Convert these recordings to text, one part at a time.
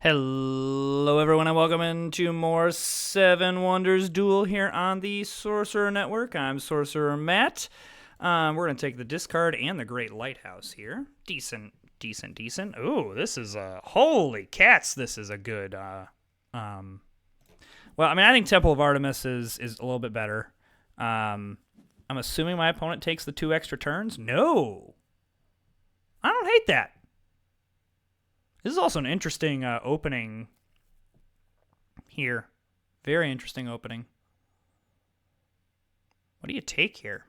Hello, everyone, and welcome into more Seven Wonders Duel here on the Sorcerer Network. I'm Sorcerer Matt. We're going to take the discard and the Great Lighthouse here. Decent. Ooh, this is holy cats, this is a good... Well, I mean, I think Temple of Artemis is a little bit better. I'm assuming my opponent takes the 2 extra turns? No! I don't hate that. This is also an interesting opening here. Very interesting opening. What do you take here?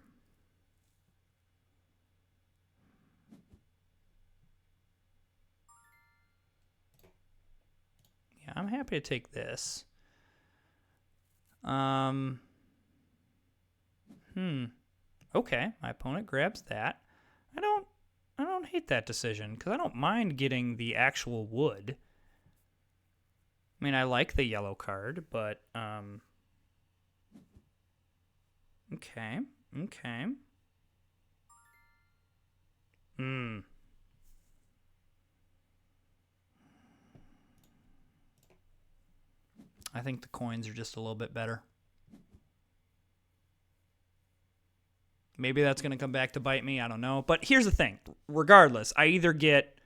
Yeah, I'm happy to take this. Okay, my opponent grabs that. I don't hate that decision, because I don't mind getting the actual wood. I mean, I like the yellow card, but, okay. I think the coins are just a little bit better. Maybe that's going to come back to bite me. I don't know. But here's the thing. Regardless, I either get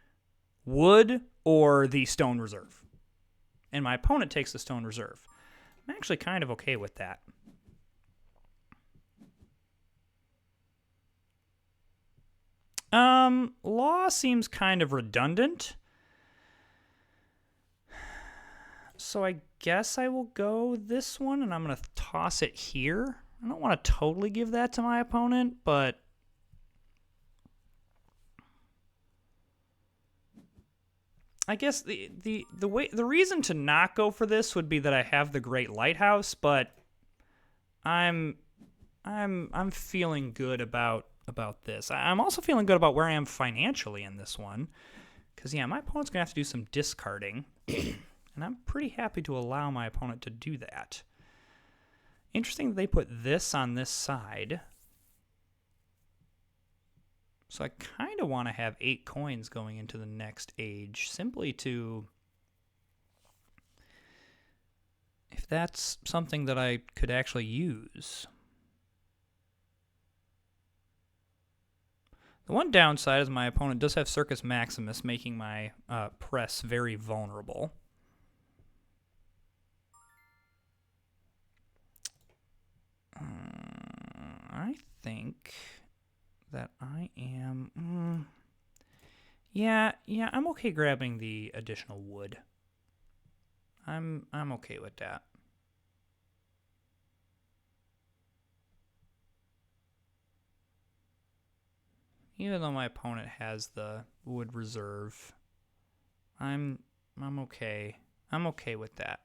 wood or the stone reserve. And my opponent takes the stone reserve. I'm actually kind of okay with that. Law seems kind of redundant. So I guess I will go this one, and I'm going to toss it here. I don't want to totally give that to my opponent, but I guess the reason to not go for this would be that I have the Great Lighthouse, but I'm feeling good about this. I'm also feeling good about where I am financially in this one, because yeah, my opponent's gonna have to do some discarding, and I'm pretty happy to allow my opponent to do that. Interesting that they put this on this side. So I kind of want to have 8 coins going into the next age, simply to... if that's something that I could actually use. The one downside is my opponent does have Circus Maximus, making my press very vulnerable. I think that I am... Yeah, I'm okay grabbing the additional wood. I'm okay with that. Even though my opponent has the wood reserve, I'm okay. I'm okay with that.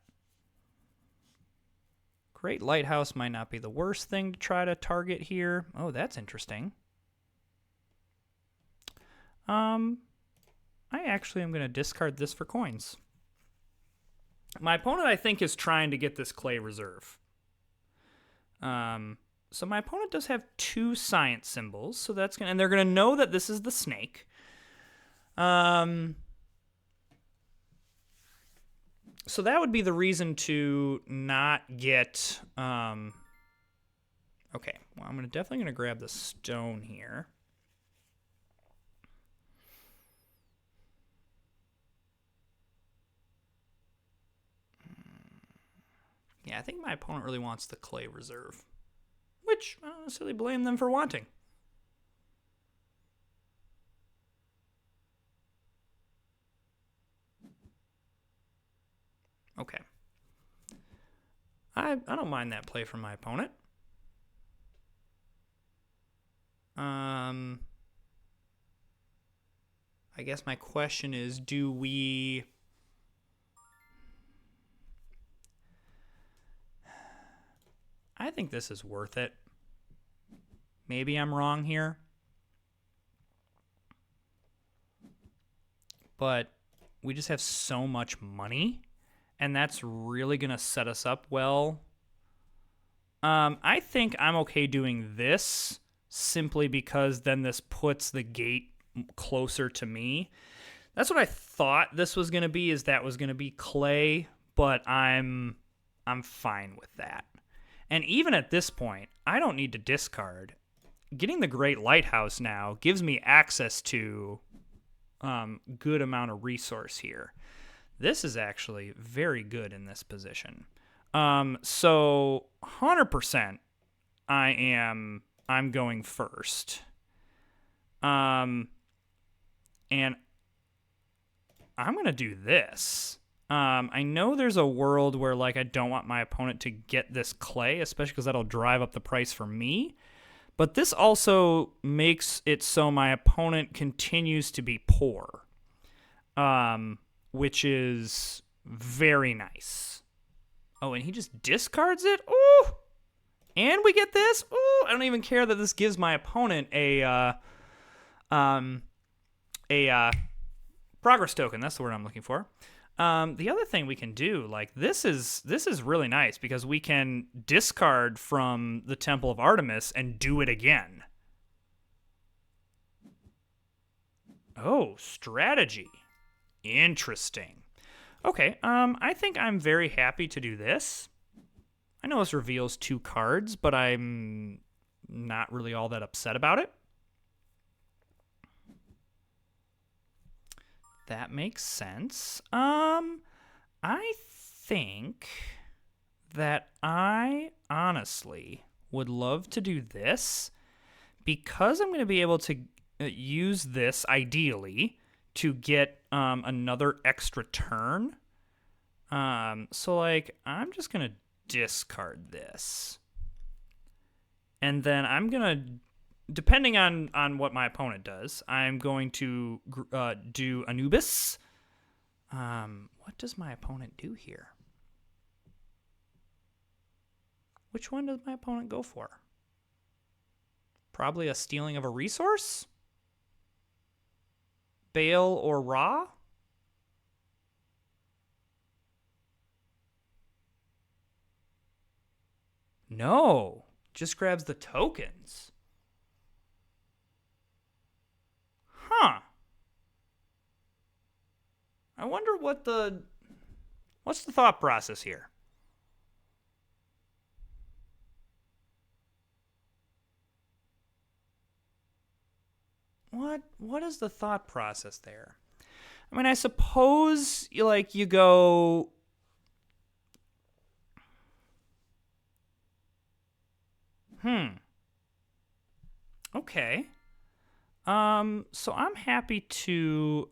Great Lighthouse might not be the worst thing to try to target here. Oh, that's interesting. I actually am going to discard this for coins. My opponent, I think, is trying to get this clay reserve. So my opponent does have 2 science symbols, so that's gonna, and they're going to know that this is the snake. So that would be the reason to not get... okay, well, I'm definitely going to grab the stone here. Yeah, I think my opponent really wants the clay reserve, which I don't necessarily blame them for wanting. Okay. I don't mind that play from my opponent. I guess my question is, do we... I think this is worth it. Maybe I'm wrong here. But we just have so much money, and that's really going to set us up well. I think I'm okay doing this simply because then this puts the gate closer to me. That's what I thought this was going to be, is that was going to be clay, but I'm fine with that. And even at this point, I don't need to discard. Getting the Great Lighthouse now gives me access to good amount of resource here. This is actually very good in this position. So 100% I'm going first. And I'm going to do this. I know there's a world where, like, I don't want my opponent to get this clay, especially because that'll drive up the price for me. But this also makes it so my opponent continues to be poor, which is very nice. Oh, and he just discards it? Ooh! And we get this? Ooh! I don't even care that this gives my opponent a progress token. That's the word I'm looking for. The other thing we can do, like, this is really nice because we can discard from the Temple of Artemis and do it again. Oh, strategy. Interesting. Okay, I think I'm very happy to do this. I know this reveals 2 cards, but I'm not really all that upset about it. That makes sense. I think that I honestly would love to do this because I'm going to be able to use this ideally to get another extra turn. So, like, I'm just going to discard this. And then I'm going to, depending on what my opponent does, I'm going to do Anubis. What does my opponent do here? Which one does my opponent go for? Probably a stealing of a resource? Baal or Ra? No, just grabs the tokens. Huh. I wonder what's the thought process here? What is the thought process there? I mean, I suppose you go, okay. So I'm happy to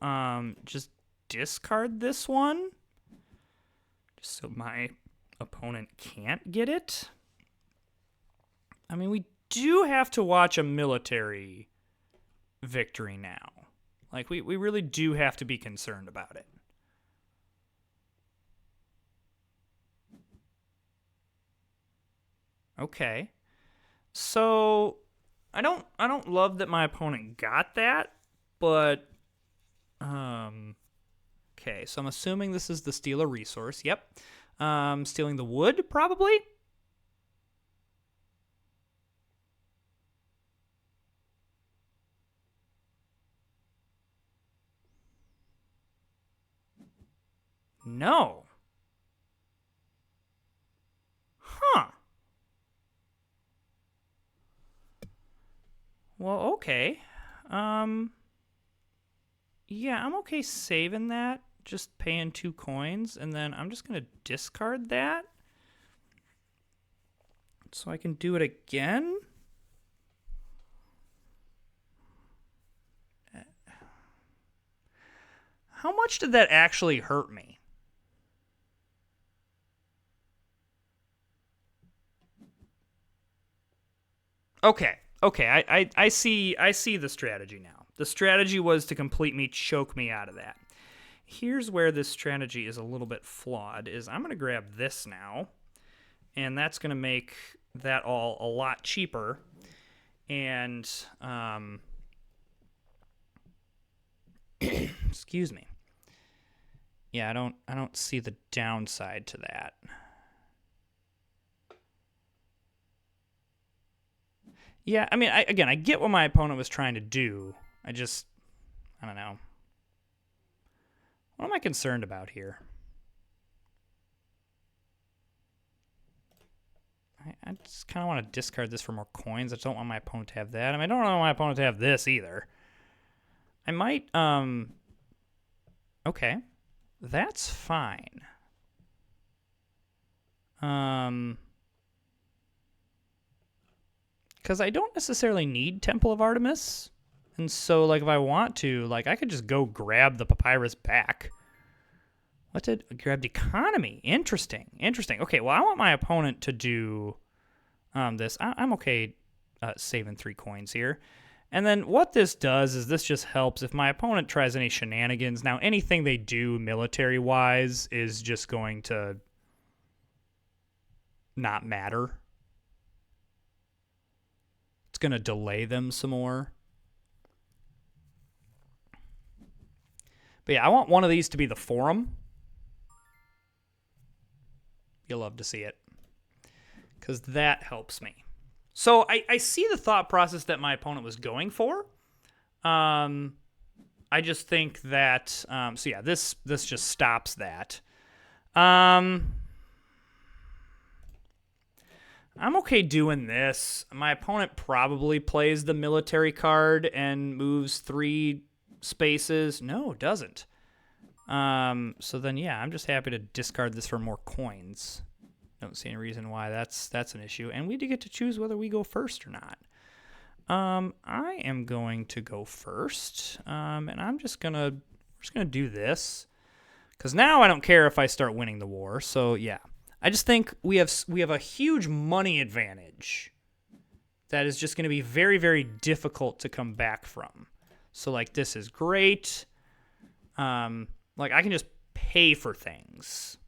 just discard this one, just so my opponent can't get it. I mean, we do have to watch a military victory now. Like, we really do have to be concerned about it. Okay. So I don't love that my opponent got that, but okay, so I'm assuming this is the steal a resource. Yep. Stealing the wood, probably? No. Huh. Well, okay. Yeah, I'm okay saving that, just paying 2 coins, and then I'm just going to discard that so I can do it again. How much did that actually hurt me? Okay. I see the strategy now. The strategy was to completely choke me out of that. Here's where this strategy is a little bit flawed, is I'm going to grab this now, and that's going to make that all a lot cheaper. And excuse me. Yeah, I don't see the downside to that. Yeah, I mean, I get what my opponent was trying to do. I don't know. What am I concerned about here? I just kind of want to discard this for more coins. I just don't want my opponent to have that. I mean, I don't want my opponent to have this either. I might, okay. That's fine. Because I don't necessarily need Temple of Artemis. And so, like, if I want to, like, I could just go grab the papyrus back. What did... Grabbed economy. Interesting. Interesting. Okay, well, I want my opponent to do this. I'm okay saving 3 coins here. And then what this does is this just helps if my opponent tries any shenanigans. Now, anything they do military-wise is just going to not matter. It's going to delay them some more. But yeah, I want one of these to be the forum. You'll love to see it. Because that helps me. So I see the thought process that my opponent was going for. I just think that... so yeah, this just stops that. I'm okay doing this. My opponent probably plays the military card and moves 3 spaces. No, doesn't. So then, yeah, I'm just happy to discard this for more coins. Don't see any reason why that's an issue. And we do get to choose whether we go first or not. I am going to go first. And I'm just gonna do this. Because now I don't care if I start winning the war. So, yeah. I just think we have a huge money advantage that is just going to be very, very difficult to come back from. So, like, this is great. Like, I can just pay for things.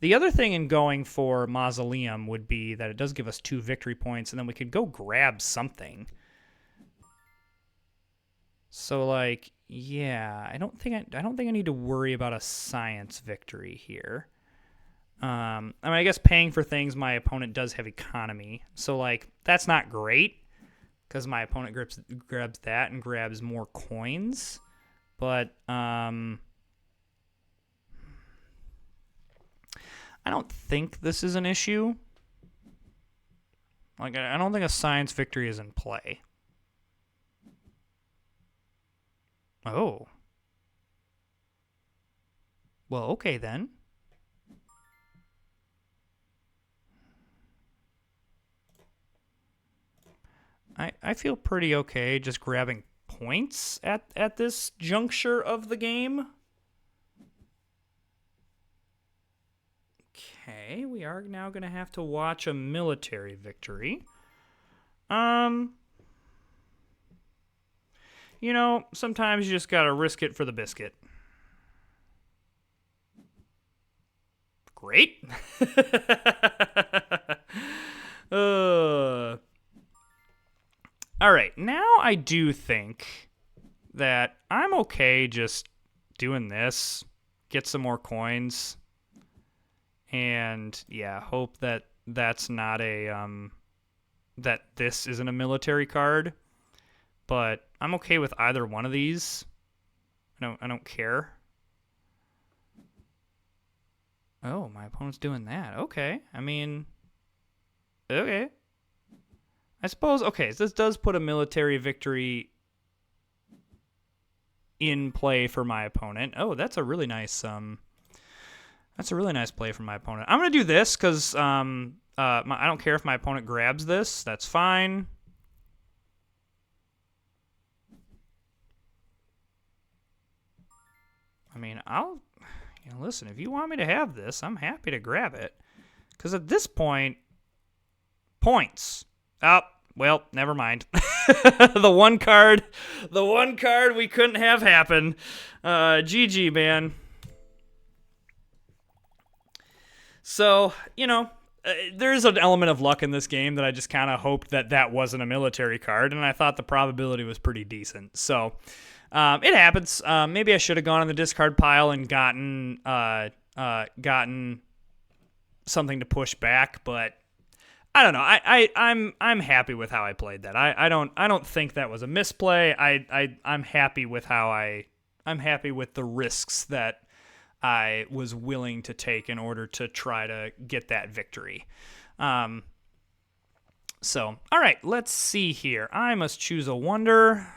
The other thing in going for Mausoleum would be that it does give us 2 victory points, and then we could go grab something. So, like, yeah, I don't think I need to worry about a science victory here. I mean, I guess paying for things, my opponent does have economy. So, like, that's not great because my opponent grabs that and grabs more coins. But, I don't think this is an issue. Like, I don't think a science victory is in play. Oh. Well, okay then. I feel pretty okay just grabbing points at this juncture of the game. Okay, we are now going to have to watch a military victory. You know, sometimes you just got to risk it for the biscuit. Great. All right, now I do think that I'm okay just doing this, get some more coins, and yeah, hope that that's not a that this isn't a military card. But I'm okay with either one of these. I don't care. Oh, my opponent's doing that. Okay. I mean, okay. I suppose, okay, so this does put a military victory in play for my opponent. Oh, that's a really nice play from my opponent. I'm going to do this because I don't care if my opponent grabs this. That's fine. I mean, listen, if you want me to have this, I'm happy to grab it. Because at this point, points. Oh, well, never mind. the one card we couldn't have happen. GG, man. So, you know, there's an element of luck in this game that I just kind of hoped that wasn't a military card, and I thought the probability was pretty decent. So, it happens. Maybe I should have gone on the discard pile and gotten something to push back, but I don't know. I'm happy with how I played that. I don't think that was a misplay. I'm happy with how I I'm happy with the risks that I was willing to take in order to try to get that victory. So, all right, let's see here. I must choose a wonder.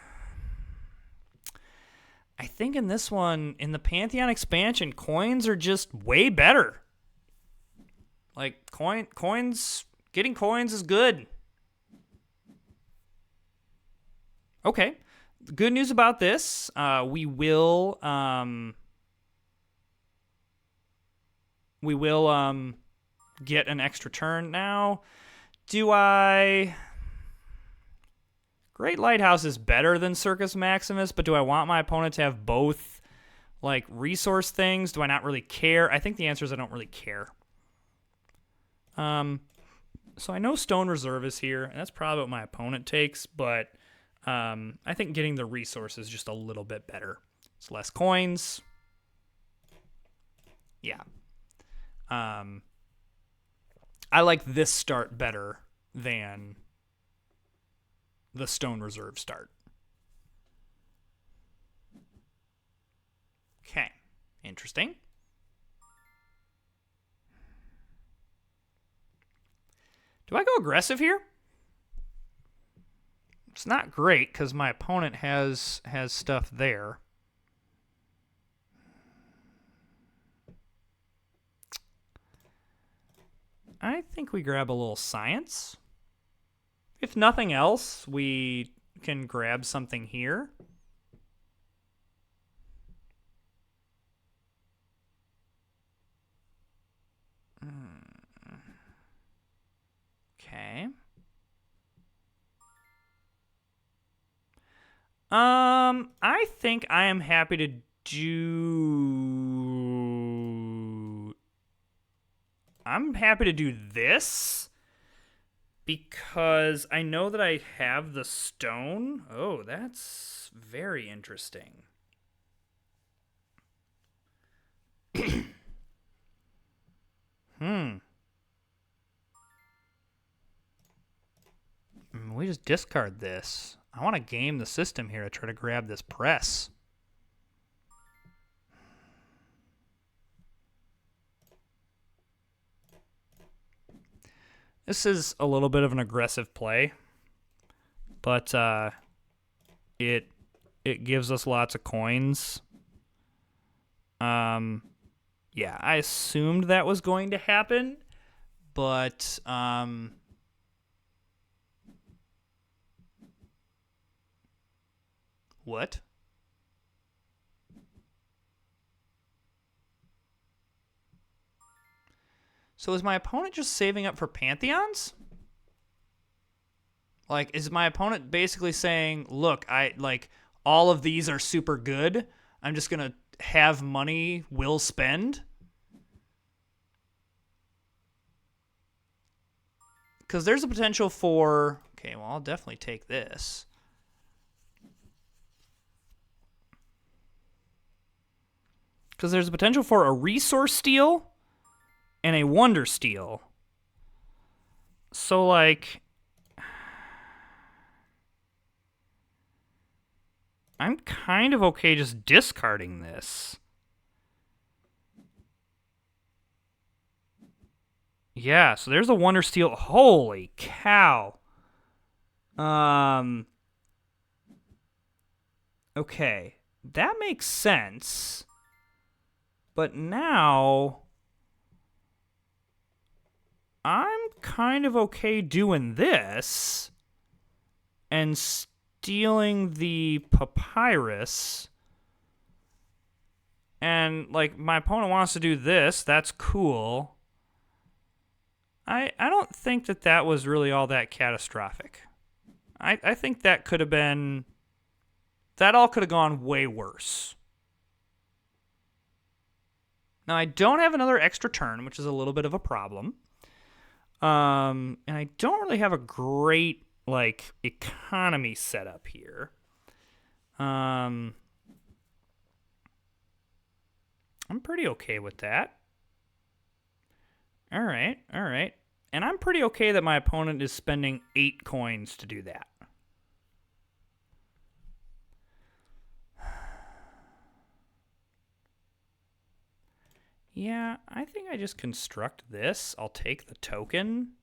I think in this one, in the Pantheon expansion, coins are just way better. Like, coins, getting coins is good. Okay. The good news about this, we will get an extra turn now. Do I... Great Lighthouse is better than Circus Maximus, but do I want my opponent to have both, like, resource things? Do I not really care? I think the answer is I don't really care. So I know Stone Reserve is here, and that's probably what my opponent takes, but I think getting the resource is just a little bit better. It's less coins. Yeah. I like this start better than the Stone Reserve start. Okay. Interesting. Do I go aggressive here? It's not great because my opponent has stuff there. I think we grab a little science. If nothing else, we can grab something here. Okay. I think I am happy to do... I'm happy to do this because I know that I have the stone. Oh, that's very interesting. We just discard this. I want to game the system here to try to grab this press. This is a little bit of an aggressive play, but it gives us lots of coins. Yeah, I assumed that was going to happen, but what? So is my opponent just saving up for Pantheons? Like, is my opponent basically saying, look, all of these are super good. I'm just going to have money, will spend? Because there's a potential for... Okay, well, I'll definitely take this. Because there's a potential for a resource steal and a wonder steal. So, like... I'm kind of okay just discarding this. Yeah, so there's a wonder steal. Holy cow. Okay, that makes sense. But now I'm kind of okay doing this and stealing the papyrus. And, like, my opponent wants to do this. That's cool. I don't think that was really all that catastrophic. I think that could have been... That all could have gone way worse. Now, I don't have another extra turn, which is a little bit of a problem. And I don't really have a great, like, economy set up here. I'm pretty okay with that. All right. And I'm pretty okay that my opponent is spending 8 coins to do that. Yeah, I think I just construct this. I'll take the token.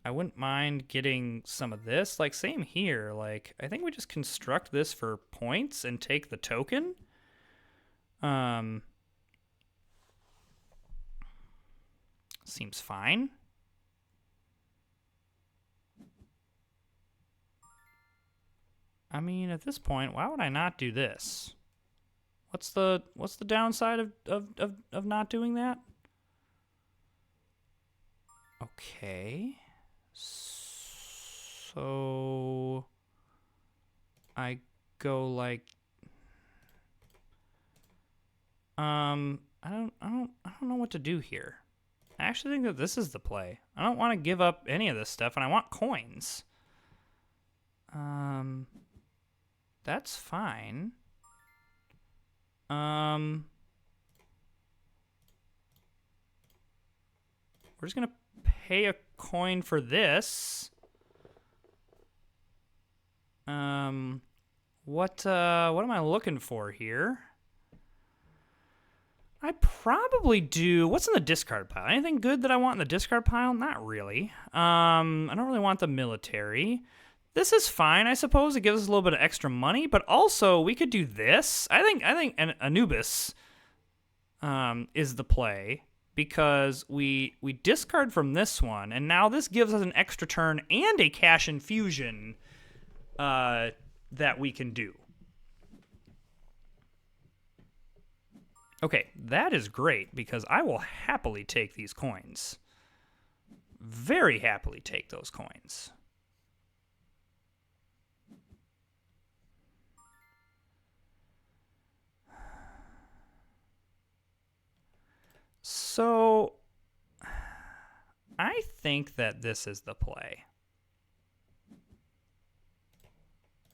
I wouldn't mind getting some of this. Like, same here. Like, I think we just construct this for points and take the token. Seems fine. I mean, at this point, why would I not do this? What's the downside of not doing that? Okay. So I go like I don't know what to do here. I actually think that this is the play. I don't want to give up any of this stuff, and I want coins. That's fine. We're just gonna pay a coin for this. What am I looking for here? I probably do. What's in the discard pile? Anything good that I want in the discard pile? Not really. I don't really want the military. This is fine, I suppose. It gives us a little bit of extra money, but also we could do this. I think an Anubis is the play because we discard from this one, and now this gives us an extra turn and a cash infusion that we can do. Okay, that is great because I will happily take these coins. Very happily take those coins. So, I think that this is the play.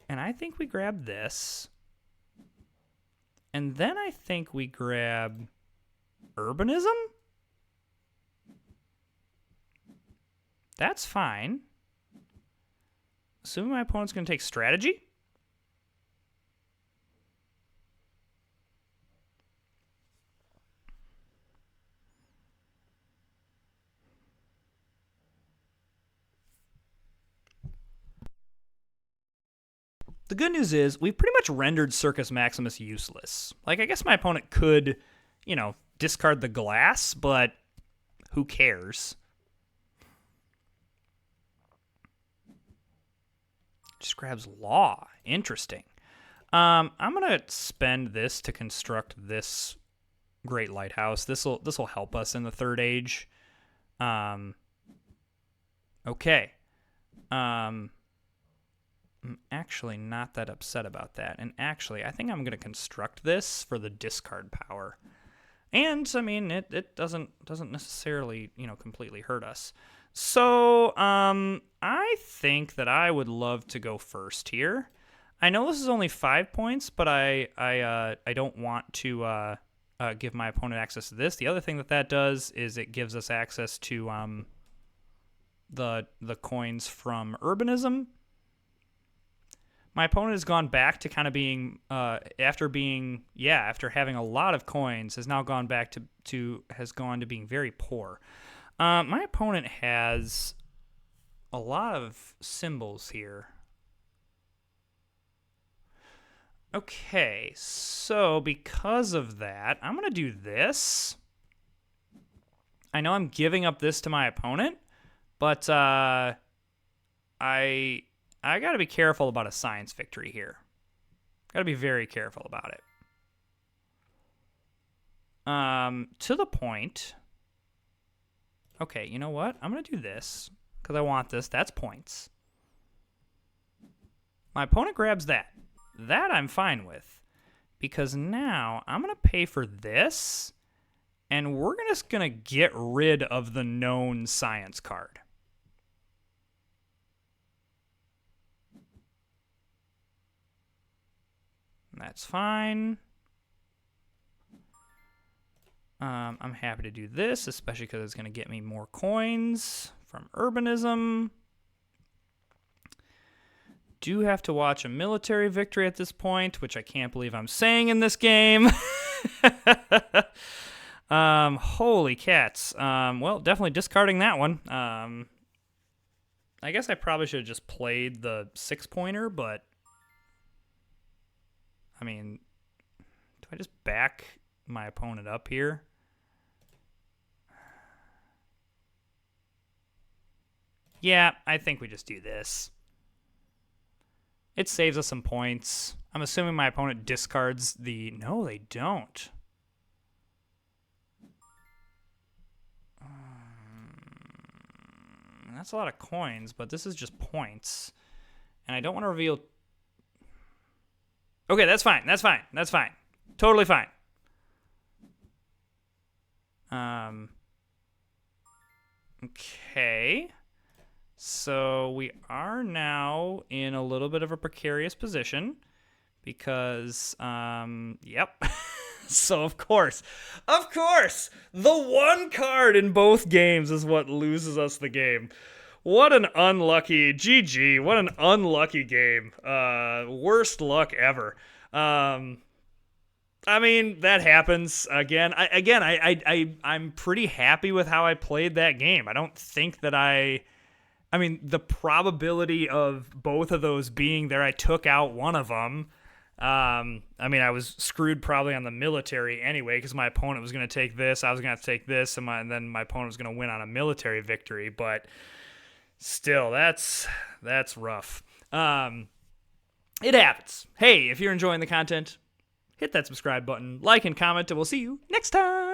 And I think we grab this. And then I think we grab urbanism? That's fine. Assuming my opponent's going to take strategy. The good news is we've pretty much rendered Circus Maximus useless. Like, I guess my opponent could, discard the glass, but who cares? Just grabs law. Interesting. I'm gonna spend this to construct this great lighthouse. This'll help us in the third age. Okay. I'm actually not that upset about that. And actually, I think I'm going to construct this for the discard power. And, I mean, it doesn't necessarily, completely hurt us. So, I think that I would love to go first here. I know this is only 5 points, but I don't want to give my opponent access to this. The other thing that does is it gives us access to the coins from urbanism. My opponent has gone back to kind of being, after having a lot of coins, has now gone back to being very poor. My opponent has a lot of symbols here. Okay, so because of that, I'm going to do this. I know I'm giving up this to my opponent, but I got to be careful about a science victory here. Got to be very careful about it. To the point. Okay, you know what? I'm going to do this because I want this. That's points. My opponent grabs that. That I'm fine with because now I'm going to pay for this and we're just going to get rid of the known science card. That's fine. I'm happy to do this, especially because it's going to get me more coins from urbanism. do have to watch a military victory at this point, which I can't believe I'm saying in this game. Holy cats. Well, definitely discarding that one. I guess I probably should have just played the 6-pointer, but I mean, do I just back my opponent up here? Yeah, I think we just do this. It saves us some points. I'm assuming my opponent discards the... No, they don't. That's a lot of coins, but this is just points. And I don't want to reveal... Okay, that's fine. That's fine. That's fine. Totally fine. Okay. So we are now in a little bit of a precarious position because, yep. So of course, the one card in both games is what loses us the game. What an unlucky GG. What an unlucky game. Worst luck ever. I mean, that happens again. I'm pretty happy with how I played that game. I don't think that I mean, the probability of both of those being there, I took out one of them. I mean, I was screwed probably on the military anyway because my opponent was going to take this. I was going to have to take this, and then my opponent was going to win on a military victory. But still, that's rough. It happens. Hey, if you're enjoying the content, hit that subscribe button, like and comment, and we'll see you next time.